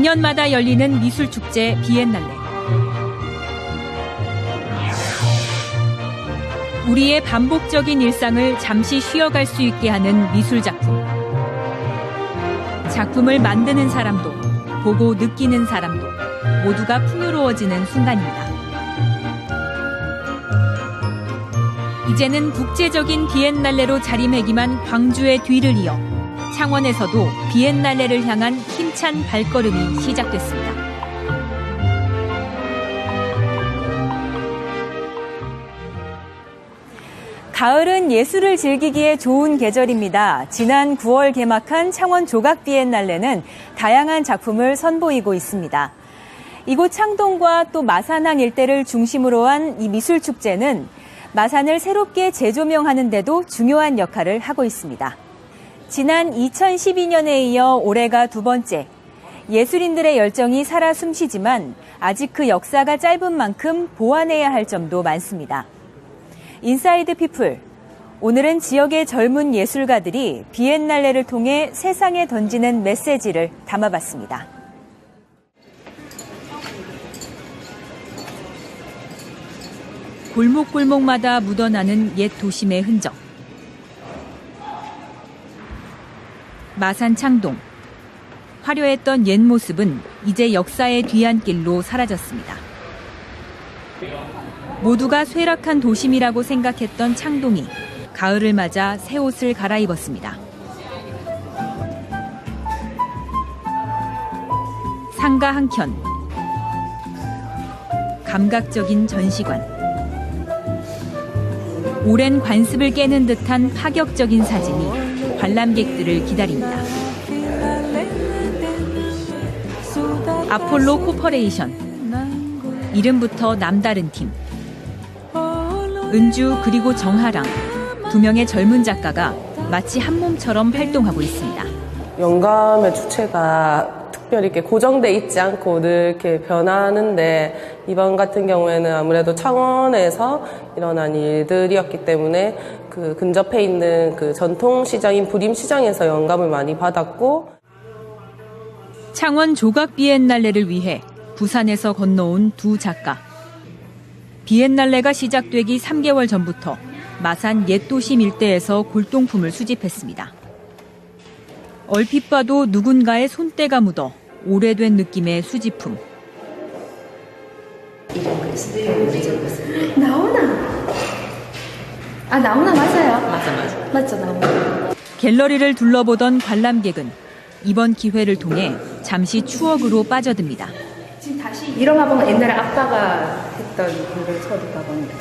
2년마다 열리는 미술축제 비엔날레. 우리의 반복적인 일상을 잠시 쉬어갈 수 있게 하는 미술작품. 작품을 만드는 사람도, 보고 느끼는 사람도 모두가 풍요로워지는 순간입니다. 이제는 국제적인 비엔날레로 자리매김한 광주의 뒤를 이어 창원에서도 비엔날레를 향한 힘찬 발걸음이 시작됐습니다. 가을은 예술을 즐기기에 좋은 계절입니다. 지난 9월 개막한 창원 조각 비엔날레는 다양한 작품을 선보이고 있습니다. 이곳 창동과 또 마산항 일대를 중심으로 한 이 미술축제는 마산을 새롭게 재조명하는 데도 중요한 역할을 하고 있습니다. 지난 2012년에 이어 올해가 두 번째. 예술인들의 열정이 살아 숨쉬지만 아직 그 역사가 짧은 만큼 보완해야 할 점도 많습니다. 인사이드 피플. 오늘은 지역의 젊은 예술가들이 비엔날레를 통해 세상에 던지는 메시지를 담아봤습니다. 골목골목마다 묻어나는 옛 도심의 흔적. 마산 창동. 화려했던 옛 모습은 이제 역사의 뒤안길로 사라졌습니다. 모두가 쇠락한 도심이라고 생각했던 창동이 가을을 맞아 새 옷을 갈아입었습니다. 상가 한켠. 감각적인 전시관. 오랜 관습을 깨는 듯한 파격적인 사진이 관람객들을 기다립니다. 아폴로 코퍼레이션. 이름부터 남다른 팀. 은주 그리고 정하랑 두 명의 젊은 작가가 마치 한 몸처럼 활동하고 있습니다. 영감의 주체가 특별히 이렇게 고정돼 있지 않고 늘 이렇게 변하는데 이번 같은 경우에는 아무래도 창원에서 일어난 일들이었기 때문에 그 근접해 있는 그 전통시장인 부림시장에서 영감을 많이 받았고 창원 조각 비엔날레를 위해 부산에서 건너온 두 작가. 비엔날레가 시작되기 3개월 전부터 마산 옛도심 일대에서 골동품을 수집했습니다. 얼핏 봐도 누군가의 손때가 묻어 오래된 느낌의 수집품. 나오나? 아, 나오나 맞아요? 맞아. 맞죠, 나오나. 갤러리를 둘러보던 관람객은 이번 기회를 통해 잠시 추억으로 빠져듭니다. 지금 다시 이런 가방은 옛날에 아빠가 했던 그런 서류 가방인데.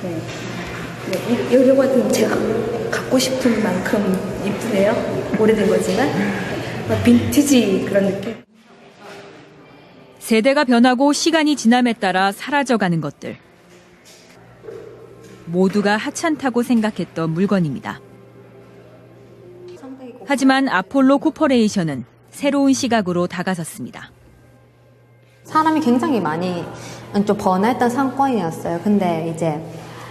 네. 이거 같은 제가 갖고 싶은 만큼 이쁘네요. 오래된 거지만. 빈티지 그런 느낌. 세대가 변하고 시간이 지남에 따라 사라져가는 것들. 모두가 하찮다고 생각했던 물건입니다. 하지만 아폴로 코퍼레이션은 새로운 시각으로 다가섰습니다. 사람이 굉장히 많이 좀 번화했던 상권이었어요. 근데 이제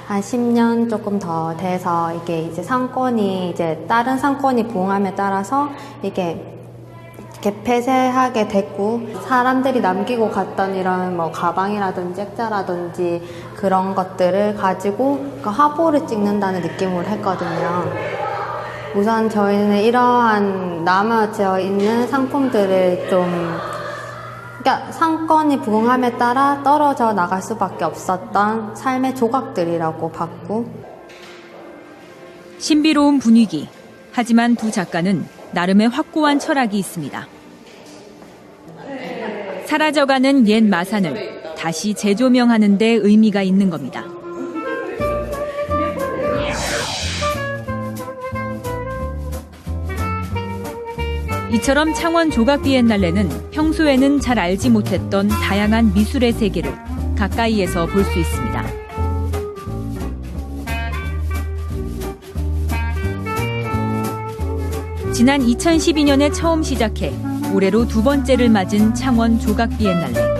한 10년 조금 더 돼서 이게 이제 상권이 이제 다른 상권이 부흥함에 따라서 이게 폐쇄하게 됐고 사람들이 남기고 갔던 이런 뭐 가방이라든지 액자라든지 그런 것들을 가지고 그 화보를 찍는다는 느낌으로 했거든요. 우선 저희는 이러한 남아져 있는 상품들을 좀 그러니까 상권이 부흥함에 따라 떨어져 나갈 수밖에 없었던 삶의 조각들이라고 봤고 신비로운 분위기. 하지만 두 작가는 나름의 확고한 철학이 있습니다. 사라져가는 옛 마산을 다시 재조명하는 데 의미가 있는 겁니다. 이처럼 창원 조각 비엔날레는 평소에는 잘 알지 못했던 다양한 미술의 세계를 가까이에서 볼 수 있습니다. 지난 2012년에 처음 시작해 올해로 두 번째를 맞은 창원 조각 비엔날레.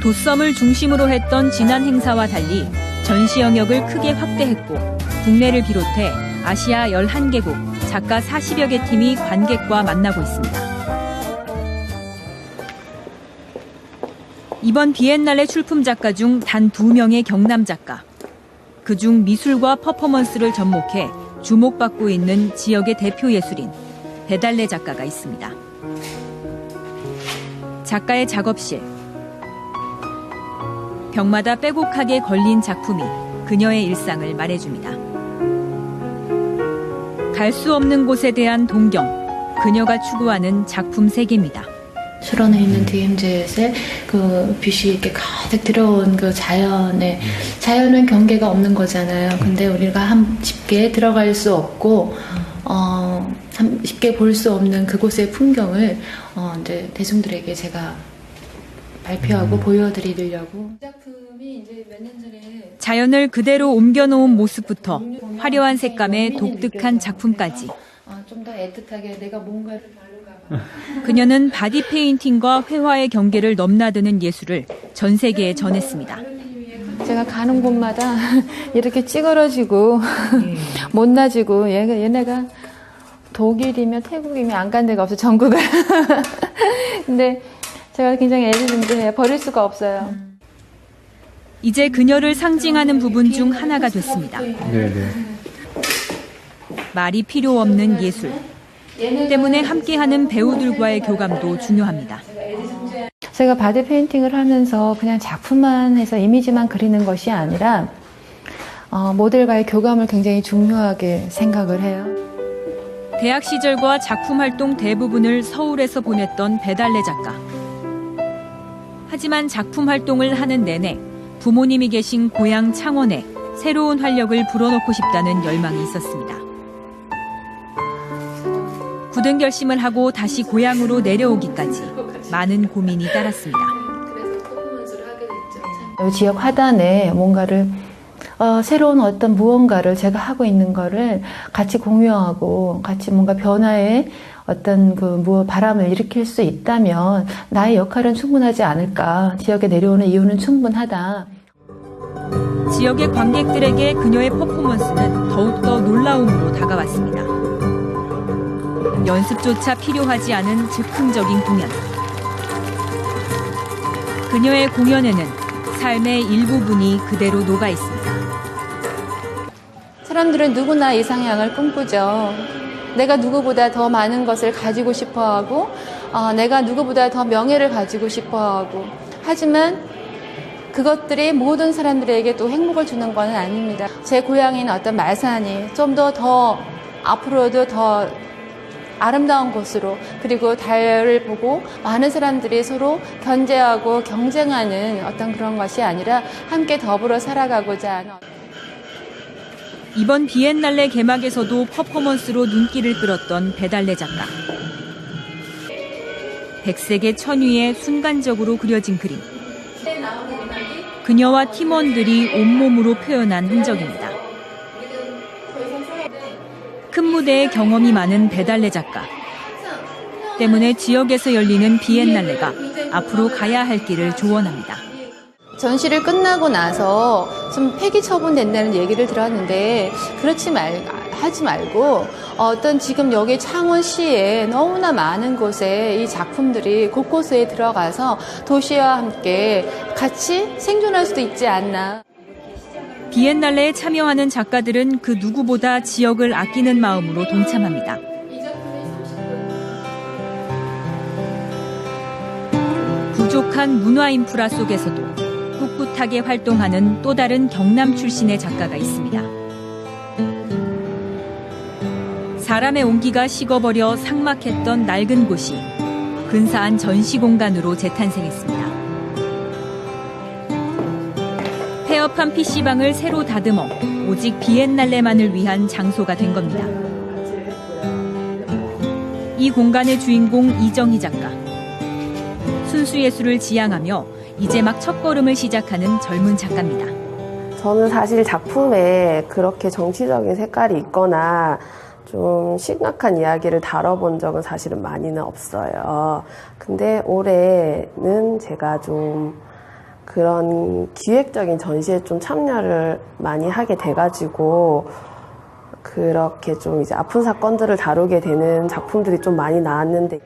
도섬을 중심으로 했던 지난 행사와 달리 전시 영역을 크게 확대했고 국내를 비롯해 아시아 11개국 작가 40여 개 팀이 관객과 만나고 있습니다. 이번 비엔날레 출품 작가 중 단 2명의 경남 작가. 그중 미술과 퍼포먼스를 접목해 주목받고 있는 지역의 대표 예술인 배달래 작가가 있습니다. 작가의 작업실. 벽마다 빼곡하게 걸린 작품이 그녀의 일상을 말해줍니다. 갈 수 없는 곳에 대한 동경, 그녀가 추구하는 작품 세계입니다. 실온에 있는 DMZ에 그 빛이 이렇게 가득 들어온 그 자연은 경계가 없는 거잖아요. 근데 우리가 쉽게 들어갈 수 없고, 쉽게 볼 수 없는 그곳의 풍경을, 이제 대중들에게 제가 발표하고 보여드리려고. 이 작품이 이제 몇 년 전에 자연을 그대로 옮겨놓은 모습부터 화려한 색감의 독특한 작품까지. 좀 더 애틋하게 내가 뭔가를 다룰까 봐. 그녀는 바디 페인팅과 회화의 경계를 넘나드는 예술을 전 세계에 전했습니다. 제가 가는 곳마다 이렇게 찌그러지고 못나지고 얘네가 독일이며 태국이며 안 간 데가 없어 전국을. 근데 제가 굉장히 애지중지해요. 버릴 수가 없어요. 이제 그녀를 상징하는 부분 중 하나가 됐습니다. 네네. 말이 필요 없는 예술. 때문에 함께하는 배우들과의 교감도 중요합니다. 제가 바디 페인팅을 하면서 그냥 작품만 해서 이미지만 그리는 것이 아니라 모델과의 교감을 굉장히 중요하게 생각을 해요. 대학 시절과 작품 활동 대부분을 서울에서 보냈던 배달래 작가. 하지만 작품 활동을 하는 내내 부모님이 계신 고향 창원에 새로운 활력을 불어넣고 싶다는 열망이 있었습니다. 굳은 결심을 하고 다시 고향으로 내려오기까지 많은 고민이 따랐습니다. 지역 화단에 뭔가를 새로운 어떤 무언가를 제가 하고 있는 거를 같이 공유하고 같이 뭔가 변화의 어떤 바람을 일으킬 수 있다면 나의 역할은 충분하지 않을까. 지역에 내려오는 이유는 충분하다. 지역의 관객들에게 그녀의 퍼포먼스는 더욱더 놀라움으로 다가왔습니다. 연습조차 필요하지 않은 즉흥적인 공연. 그녀의 공연에는 삶의 일부분이 그대로 녹아 있습니다. 사람들은 누구나 이상향을 꿈꾸죠. 내가 누구보다 더 많은 것을 가지고 싶어하고 내가 누구보다 더 명예를 가지고 싶어하고 하지만 그것들이 모든 사람들에게 또 행복을 주는 건 아닙니다. 제 고향인 어떤 말산이 좀 더 앞으로도 더 아름다운 곳으로 그리고 달을 보고 많은 사람들이 서로 견제하고 경쟁하는 어떤 그런 것이 아니라 함께 더불어 살아가고자 하는 이번 비엔날레 개막에서도 퍼포먼스로 눈길을 끌었던 배달래 작가. 백색의 천위에 순간적으로 그려진 그림. 그녀와 팀원들이 온몸으로 표현한 흔적입니다. 큰 무대의 경험이 많은 배달래 작가. 때문에 지역에서 열리는 비엔날레가 앞으로 가야 할 길을 조언합니다. 전시를 끝나고 나서 좀 폐기 처분된다는 얘기를 들었는데 하지 말고 어떤 지금 여기 창원시에 너무나 많은 곳에 이 작품들이 곳곳에 들어가서 도시와 함께 같이 생존할 수도 있지 않나. 비엔날레에 참여하는 작가들은 그 누구보다 지역을 아끼는 마음으로 동참합니다. 부족한 문화 인프라 속에서도 꿋꿋하게 활동하는 또 다른 경남 출신의 작가가 있습니다. 사람의 온기가 식어버려 삭막했던 낡은 곳이 근사한 전시 공간으로 재탄생했습니다. 폐업한 PC방을 새로 다듬어 오직 비엔날레만을 위한 장소가 된 겁니다. 이 공간의 주인공 이정희 작가. 순수예술을 지향하며 이제 막 첫걸음을 시작하는 젊은 작가입니다. 저는 사실 작품에 그렇게 정치적인 색깔이 있거나 좀 심각한 이야기를 다뤄본 적은 사실은 많이는 없어요. 근데 올해는 제가 좀 그런 기획적인 전시에 좀 참여를 많이 하게 돼가지고 그렇게 좀 이제 아픈 사건들을 다루게 되는 작품들이 좀 많이 나왔는데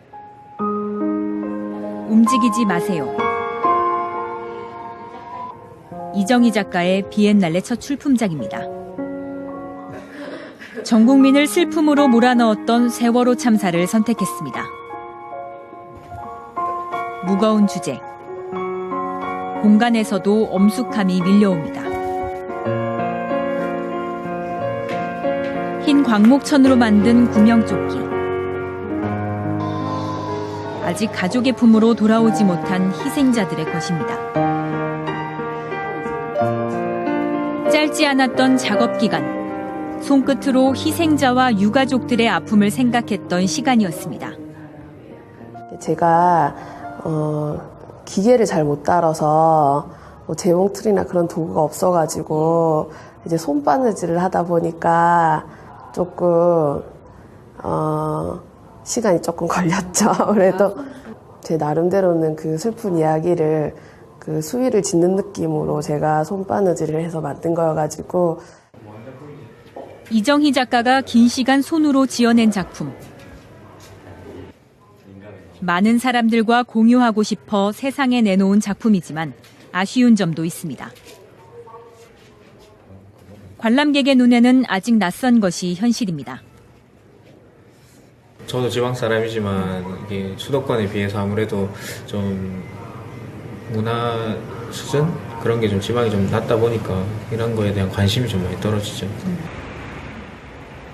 움직이지 마세요. 이정희 작가의 비엔날레 첫 출품작입니다. 전 국민을 슬픔으로 몰아넣었던 세월호 참사를 선택했습니다. 무거운 주제. 공간에서도 엄숙함이 밀려옵니다. 흰 광목천으로 만든 구명조끼. 아직 가족의 품으로 돌아오지 못한 희생자들의 것입니다. 짧지 않았던 작업 기간. 손끝으로 희생자와 유가족들의 아픔을 생각했던 시간이었습니다. 제가 기계를 잘 못 다뤄서 재봉틀이나 그런 도구가 없어가지고 이제 손바느질을 하다 보니까 조금 시간이 조금 걸렸죠. 그래도 제 나름대로는 그 슬픈 이야기를 그 수위를 짓는 느낌으로 제가 손바느질을 해서 만든 거여가지고. 이정희 작가가 긴 시간 손으로 지어낸 작품. 많은 사람들과 공유하고 싶어 세상에 내놓은 작품이지만 아쉬운 점도 있습니다. 관람객의 눈에는 아직 낯선 것이 현실입니다. 저도 지방 사람이지만 이게 수도권에 비해서 아무래도 좀 문화 수준? 그런 게 좀 지방이 좀 낮다 보니까 이런 거에 대한 관심이 좀 많이 떨어지죠.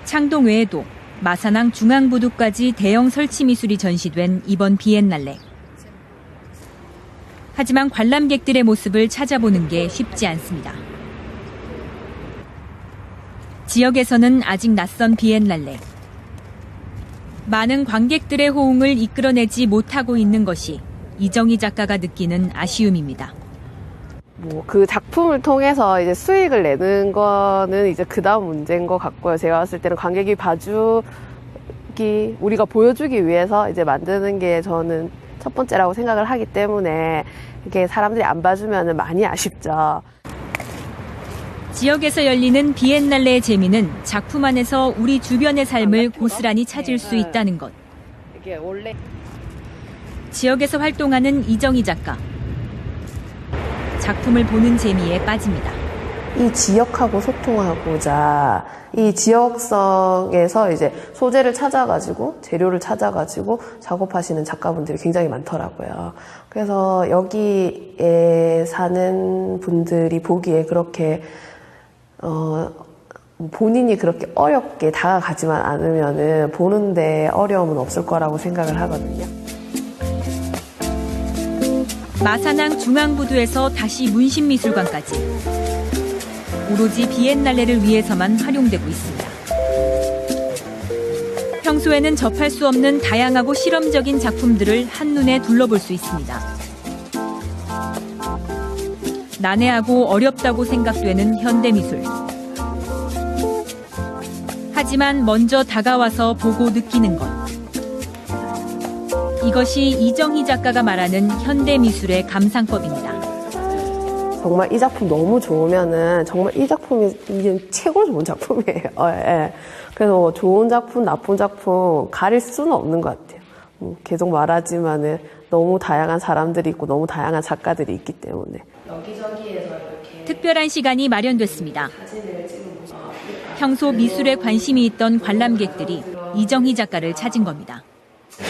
창동 외에도 마산항 중앙부두까지 대형 설치 미술이 전시된 이번 비엔날레. 하지만 관람객들의 모습을 찾아보는 게 쉽지 않습니다. 지역에서는 아직 낯선 비엔날레. 많은 관객들의 호응을 이끌어내지 못하고 있는 것이 이정희 작가가 느끼는 아쉬움입니다. 그 작품을 통해서 이제 수익을 내는 거는 이제 그 다음 문제인 것 같고요. 제가 봤을 때는 관객이 우리가 보여주기 위해서 이제 만드는 게 저는 첫 번째라고 생각을 하기 때문에 이게 사람들이 안 봐주면 많이 아쉽죠. 지역에서 열리는 비엔날레의 재미는 작품 안에서 우리 주변의 삶을 고스란히 찾을 수 있다는 것. 지역에서 활동하는 이정희 작가. 작품을 보는 재미에 빠집니다. 이 지역하고 소통하고자 이 지역성에서 이제 소재를 찾아가지고 재료를 찾아가지고 작업하시는 작가분들이 굉장히 많더라고요. 그래서 여기에 사는 분들이 보기에 그렇게 본인이 그렇게 어렵게 다가가지만 않으면은 보는데 어려움은 없을 거라고 생각을 하거든요. 마산항 중앙부두에서 다시 문신미술관까지 오로지 비엔날레를 위해서만 활용되고 있습니다. 평소에는 접할 수 없는 다양하고 실험적인 작품들을 한눈에 둘러볼 수 있습니다. 난해하고 어렵다고 생각되는 현대미술. 하지만 먼저 다가와서 보고 느끼는 것. 이것이 이정희 작가가 말하는 현대미술의 감상법입니다. 정말 이 작품 너무 좋으면은 정말 이 작품이 이제 최고 좋은 작품이에요. 예. 그래서 좋은 작품, 나쁜 작품 가릴 수는 없는 것 같아요. 계속 말하지만은 너무 다양한 사람들이 있고 너무 다양한 작가들이 있기 때문에. 특별한 시간이 마련됐습니다. 평소 미술에 관심이 있던 관람객들이 이정희 작가를 찾은 겁니다.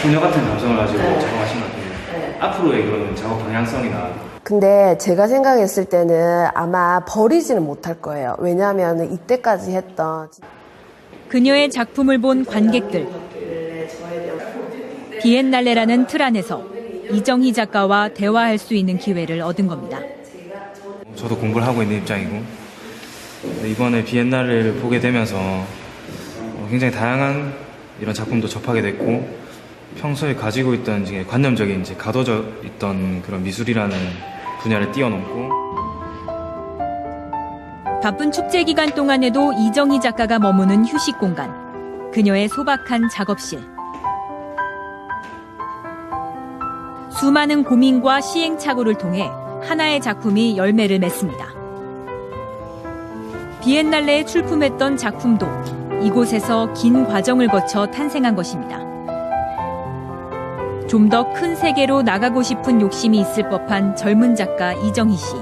소녀 같은 감성을 가지고 작업하신 것 같아요. 앞으로의 그런 작업 방향성이나. 근데 제가 생각했을 때는 아마 버리지는 못할 거예요. 왜냐하면 이때까지 했던 그녀의 작품을 본 관객들. 비엔날레라는 틀 안에서 이정희 작가와 대화할 수 있는 기회를 얻은 겁니다. 저도 공부를 하고 있는 입장이고 이번에 비엔날레를 보게 되면서 굉장히 다양한 이런 작품도 접하게 됐고 평소에 가지고 있던 이제 관념적인 이제 가둬져 있던 그런 미술이라는 분야를 뛰어넘고 바쁜 축제 기간 동안에도 이정희 작가가 머무는 휴식 공간, 그녀의 소박한 작업실. 수많은 고민과 시행착오를 통해 하나의 작품이 열매를 맺습니다. 비엔날레에 출품했던 작품도 이곳에서 긴 과정을 거쳐 탄생한 것입니다. 좀 더 큰 세계로 나가고 싶은 욕심이 있을 법한 젊은 작가 이정희 씨.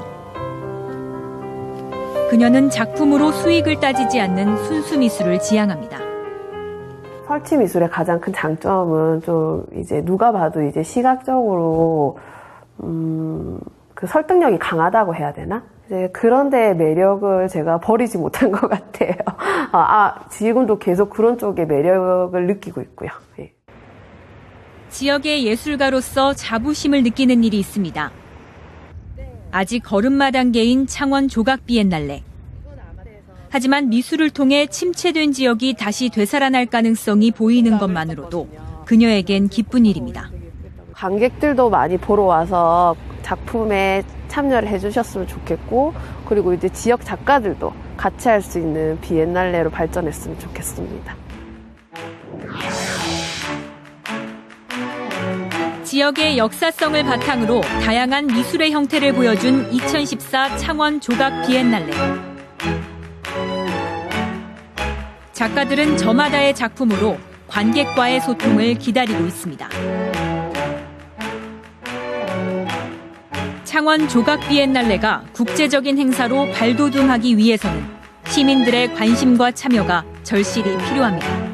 그녀는 작품으로 수익을 따지지 않는 순수 미술을 지향합니다. 설치 미술의 가장 큰 장점은 좀 이제 누가 봐도 이제 시각적으로 그 설득력이 강하다고 해야 되나? 이제 그런 데의 매력을 제가 버리지 못한 것 같아요. 지금도 계속 그런 쪽의 매력을 느끼고 있고요. 예. 지역의 예술가로서 자부심을 느끼는 일이 있습니다. 아직 걸음마 단계인 창원 조각 비엔날레. 하지만 미술을 통해 침체된 지역이 다시 되살아날 가능성이 보이는 것만으로도 그녀에겐 기쁜 일입니다. 관객들도 많이 보러 와서 작품에 참여를 해주셨으면 좋겠고, 그리고 이제 지역 작가들도 같이 할 수 있는 비엔날레로 발전했으면 좋겠습니다. 지역의 역사성을 바탕으로 다양한 미술의 형태를 보여준 2014 창원 조각 비엔날레. 작가들은 저마다의 작품으로 관객과의 소통을 기다리고 있습니다. 창원 조각 비엔날레가 국제적인 행사로 발돋움하기 위해서는 시민들의 관심과 참여가 절실히 필요합니다.